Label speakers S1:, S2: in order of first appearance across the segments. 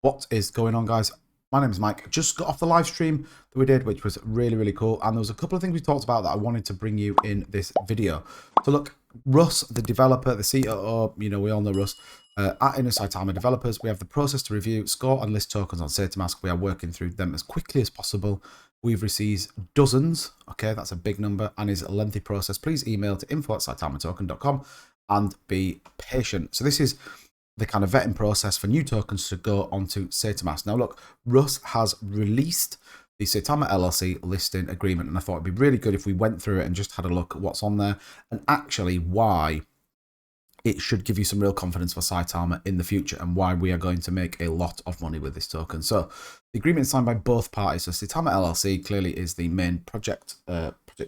S1: What is going on, guys? My name is Mike. Just got off the live stream that we did, which was really cool. And there was a couple of things we talked about that I wanted to bring you in this video. So look, Russ, the developer, the COO, we all know Russ, at Inner Saitama Developers, we have the process to review, score and list tokens on Saitamask. We are working through them as quickly as possible. We've received dozens. Okay, that's a big number and is a lengthy process. Please email to info@saitamatoken.com and be patient. So this is the kind of vetting process for new tokens to go onto Saitamask. Now look, Russ has released the Saitama LLC listing agreement, and I thought it'd be really good if we went through it and just had a look at what's on there and actually why it should give you some real confidence for Saitama in the future and why we are going to make a lot of money with this token. So the agreement is signed by both parties. So Saitama LLC clearly is the main project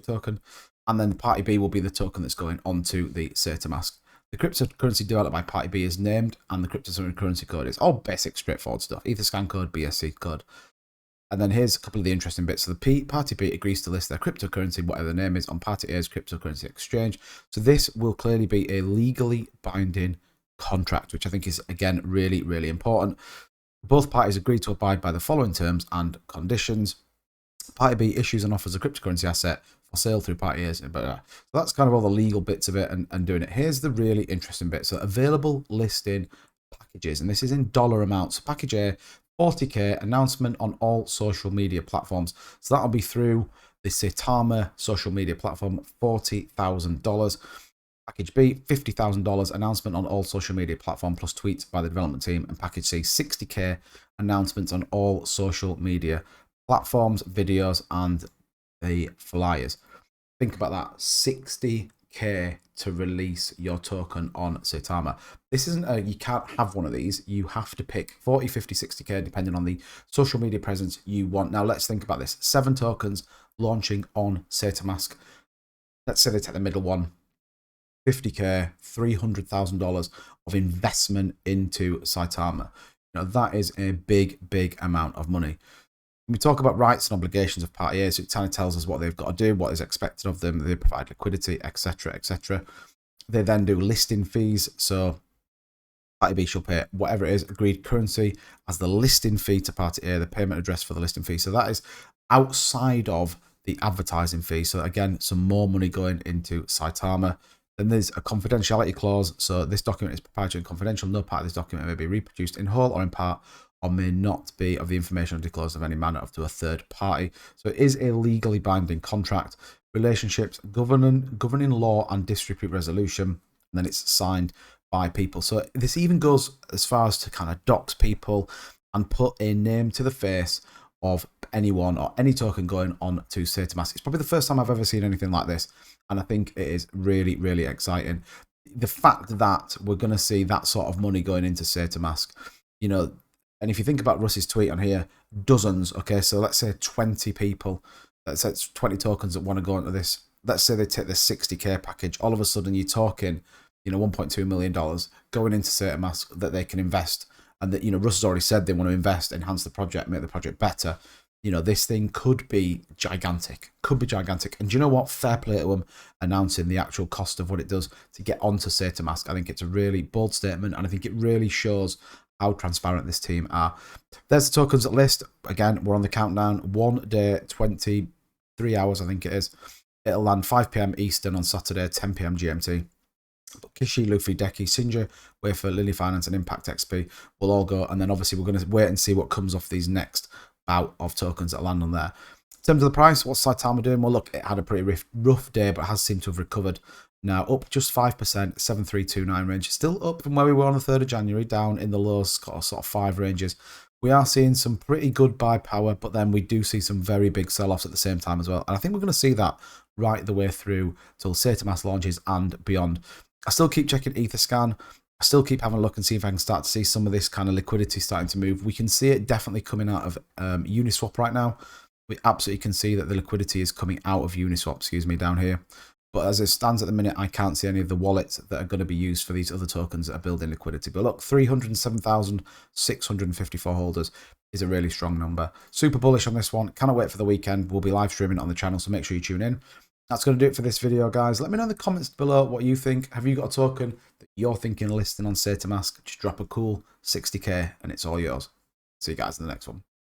S1: token, and then Party B will be the token that's going onto the Saitamask. The cryptocurrency developed by Party B is named, and the cryptocurrency code is all basic, straightforward stuff. Etherscan code, BSC code. And then here's a couple of the interesting bits. So the Party B agrees to list their cryptocurrency, whatever the name is, on Party A's cryptocurrency exchange. So this will clearly be a legally binding contract, which I think is, again, really important. Both parties agree to abide by the following terms and conditions. Party B issues and offers a cryptocurrency asset for sale through Party A's. So that's kind of all the legal bits of it and doing it. Here's the really interesting bit. So available listing packages, and this is in dollar amounts. Package A, 40k, announcement on all social media platforms. So that'll be through the Saitama social media platform, $40,000. Package B, $50,000, announcement on all social media platform plus tweets by the development team. And package C, 60k, announcements on all social media platforms, videos, and the flyers. Think about that, 60k to release your token on Saitama. This isn't you can't have one of these. You have to pick 40, 50, 60k depending on the social media presence you want. Now let's think about this. 7 tokens launching on Saitamask. Let's say they take the middle one. 50k, $300,000 of investment into Saitama. That is a big amount of money. When we talk about rights and obligations of Party A, so it kind of tells us what they've got to do, what is expected of them. They provide liquidity, etc. They then do listing fees. So Party B shall pay whatever it is, agreed currency as the listing fee to Party A, the payment address for the listing fee. So that is outside of the advertising fee. So again, some more money going into Saitama. Then there's a confidentiality clause. So this document is proprietary and confidential. No part of this document may be reproduced in whole or in part, or may not be of the information disclosed of any manner up to a third party. So it is a legally binding contract. Relationships, governing law and dispute resolution, and then it's signed by people. So this even goes as far as to kind of dox people and put a name to the face of anyone or any token going on to Saitamask. It's probably the first time I've ever seen anything like this, and I think it is really exciting. The fact that we're going to see that sort of money going into Saitamask, and if you think about Russ's tweet on here, dozens, okay, so let's say 20 people, let's say it's 20 tokens that want to go into this. Let's say they take this 60k package. All of a sudden, you're talking, $1.2 million going into Saitamask that they can invest. And that, Russ has already said they want to invest, enhance the project, make the project better. This thing could be gigantic. And do you know what? Fair play to them announcing the actual cost of what it does to get onto Saitamask. I think it's a really bold statement, and I think it really shows how transparent this team are. There's the tokens list. Again, we're on the countdown. 1 day, 23 hours, I think it is. It'll land 5 p.m. Eastern on Saturday, 10 p.m. GMT. Kishi, Luffy, Deki, Sinja, Wafer, Lily Finance, and Impact XP will all go. And then obviously we're going to wait and see what comes off these next bout of tokens that land on there. In terms of the price, what's Saitama doing? Well, look, it had a pretty rough day, but has seemed to have recovered. Now up just 5%, 7329 range. Still up from where we were on the 3rd of January, down in the low sort of 5 ranges. We are seeing some pretty good buy power, but then we do see some very big sell-offs at the same time as well. And I think we're going to see that right the way through till Saitamask launches and beyond. I still keep checking Etherscan. I still keep having a look and see if I can start to see some of this kind of liquidity starting to move. We can see it definitely coming out of Uniswap right now. We absolutely can see that the liquidity is coming out of Uniswap, down here. But as it stands at the minute, I can't see any of the wallets that are going to be used for these other tokens that are building liquidity. But look, 307,654 holders is a really strong number. Super bullish on this one. Cannot wait for the weekend. We'll be live streaming on the channel, so make sure you tune in. That's going to do it for this video, guys. Let me know in the comments below what you think. Have you got a token that you're thinking of listing on Saitamask? Just drop a cool 60k and it's all yours. See you guys in the next one.